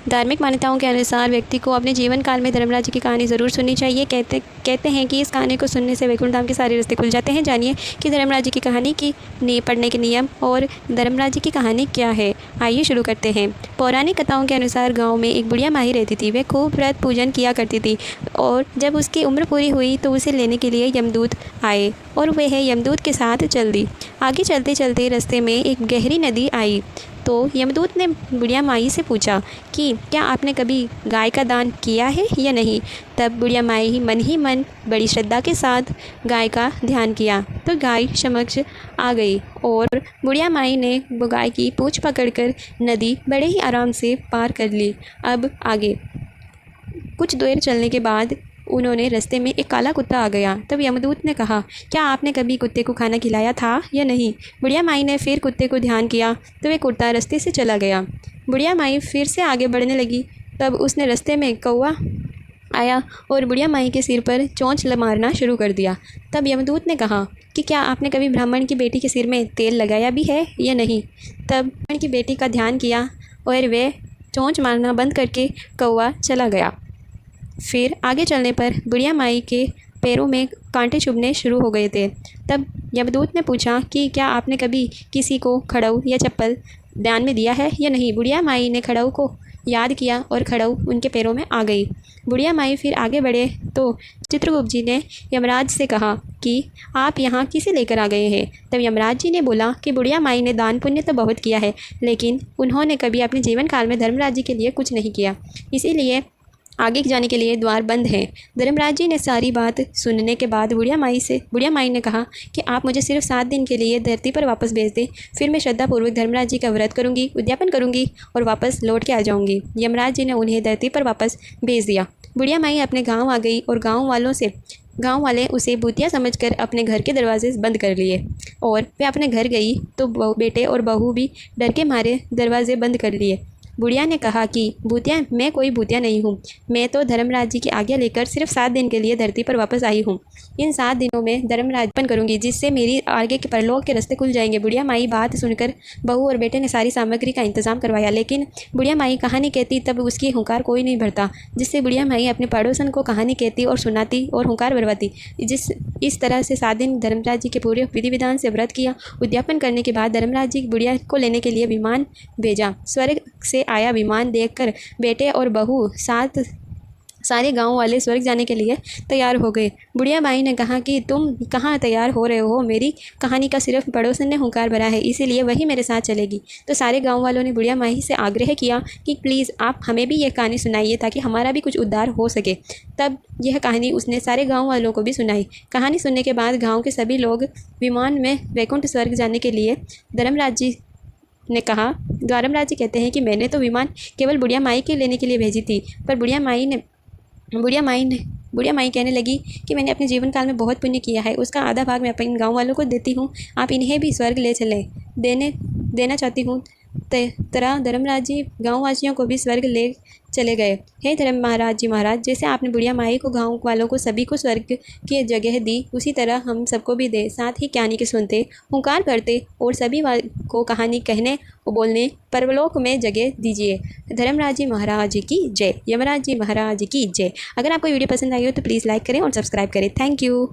धार्मिक मान्यताओं के अनुसार व्यक्ति को अपने जीवन काल में धर्मराज की कहानी ज़रूर सुननी चाहिए। कहते हैं कि इस कहानी को सुनने से वैकुंठ धाम के सारे रास्ते खुल जाते हैं। जानिए कि धर्मराज की कहानी की पढ़ने के नियम और धर्मराज की कहानी क्या है। आइए शुरू करते हैं। पौराणिक कथाओं के अनुसार गाँव में एक बुढ़िया माही रहती थी। वह खूब व्रत पूजन किया करती थी और जब उसकी उम्र पूरी हुई तो उसे लेने के लिए यमदूत आए और वह यमदूत के साथ चल दी। आगे चलते चलते रास्ते में एक गहरी नदी आई तो यमदूत ने बुढ़िया माई से पूछा कि क्या आपने कभी गाय का दान किया है या नहीं। तब बुढ़िया माई मन ही मन बड़ी श्रद्धा के साथ गाय का ध्यान किया तो गाय समक्ष आ गई और बुढ़िया माई ने वो गाय की पूंछ पकड़कर नदी बड़े ही आराम से पार कर ली। अब आगे कुछ देर चलने के बाद उन्होंने रास्ते में एक काला कुत्ता आ गया। तब यमदूत ने कहा, क्या आपने कभी कुत्ते को खाना खिलाया था या नहीं। बुढ़िया माई ने फिर कुत्ते को ध्यान किया तो वह कुत्ता रास्ते से चला गया। बुढ़िया माई फिर से आगे बढ़ने लगी। तब उसने रास्ते में कौवा आया और बुढ़िया माई के सिर पर चोंच मारना शुरू कर दिया। तब यमदूत ने कहा कि क्या आपने कभी ब्राह्मण की बेटी के सिर में तेल लगाया भी है या नहीं। तब ब्राह्मण की बेटी का ध्यान किया और वह चोंच मारना बंद करके कौवा चला गया। फिर आगे चलने पर बुढ़िया माई के पैरों में कांटे चुभने शुरू हो गए थे। तब यमदूत ने पूछा कि क्या आपने कभी किसी को खड़ऊ या चप्पल दान में दिया है या नहीं। बुढ़िया माई ने खड़ऊ को याद किया और खड़ऊ उनके पैरों में आ गई। बुढ़िया माई फिर आगे बढ़े तो चित्रगुप्त जी ने यमराज से कहा कि आप यहाँ किसे लेकर आ गए हैं। तब यमराज जी ने बोला कि बुढ़िया माई ने दान पुण्य तो बहुत किया है लेकिन उन्होंने कभी अपने जीवन काल में धर्मराज जी के लिए कुछ नहीं किया, इसीलिए आगे जाने के लिए द्वार बंद हैं। धर्मराज जी ने सारी बात सुनने के बाद बुढ़िया माई ने कहा कि आप मुझे सिर्फ 7 दिन के लिए धरती पर वापस भेज दें, फिर मैं श्रद्धापूर्वक धर्मराज जी का व्रत करूंगी, उद्यापन करूंगी और वापस लौट के आ जाऊंगी। यमराज जी ने उन्हें धरती पर वापस भेज दिया। बुढ़िया माई अपने गाँव आ गई और गाँव वाले उसे भूतिया समझकर अपने घर के दरवाजे बंद कर लिए और वे अपने घर गई तो बेटे और बहू भी डर के मारे दरवाजे बंद कर लिए। बुढ़िया ने कहा कि भूतिया, मैं कोई भूतिया नहीं हूँ, मैं तो धर्मराज जी की आज्ञा लेकर सिर्फ 7 दिन के लिए धरती पर वापस आई हूँ। इन 7 दिनों में धर्मराजपन करूँगी जिससे मेरी आगे के परलोक के रास्ते खुल जाएंगे। बुढ़िया माई बात सुनकर बहू और बेटे ने सारी सामग्री का इंतजाम करवाया, लेकिन बुढ़िया माई कहानी कहती तब उसकी हुंकार कोई नहीं भरता, जिससे बुढ़िया माई अपने पड़ोसन को कहानी कहती और सुनाती और हुंकार भरवाती। इस तरह से 7 दिन धर्मराज जी के पूरे विधि विधान से व्रत किया। उद्यापन करने के बाद धर्मराज जी बुढ़िया को लेने के लिए विमान भेजा। स्वर्ग से आया विमान देखकर बेटे और बहू सारे गांव वाले स्वर्ग जाने के लिए तैयार हो गए। बुढ़िया माई ने कहा कि तुम कहाँ तैयार हो रहे हो, मेरी कहानी का सिर्फ पड़ोसन ने हुंकार भरा है, इसीलिए वही मेरे साथ चलेगी। तो सारे गांव वालों ने बुढ़िया माई से आग्रह किया कि प्लीज़ आप हमें भी यह कहानी सुनाइए ताकि हमारा भी कुछ उद्धार हो सके। तब यह कहानी उसने सारे गाँव वालों को भी सुनाई। कहानी सुनने के बाद गाँव के सभी लोग विमान में वैकुंठ स्वर्ग जाने के लिए धर्मराज जी ने कहा। धर्मराज जी कहते हैं कि मैंने तो विमान केवल बुढ़िया माई के लेने के लिए भेजी थी, पर बुढ़िया माई कहने लगी कि मैंने अपने जीवन काल में बहुत पुण्य किया है, उसका आधा भाग मैं अपने गांव वालों को देती हूँ, आप इन्हें भी स्वर्ग ले चले देना चाहती हूँ। तरह धर्मराज जी गाँववासियों को भी स्वर्ग ले चले गए। हे धर्मराज जी महाराज, जैसे आपने बुढ़िया माई को गांव वालों को सभी को स्वर्ग की जगह दी, उसी तरह हम सबको भी दे। साथ ही कहानी के सुनते, हुंकार करते और सभी को कहानी कहने और बोलने परलोक में जगह दीजिए। धर्मराज जी महाराज की जय। यमराज जी महाराज की जय। अगर आपको वीडियो पसंद आई हो तो प्लीज़ लाइक करें और सब्सक्राइब करें। Thank you.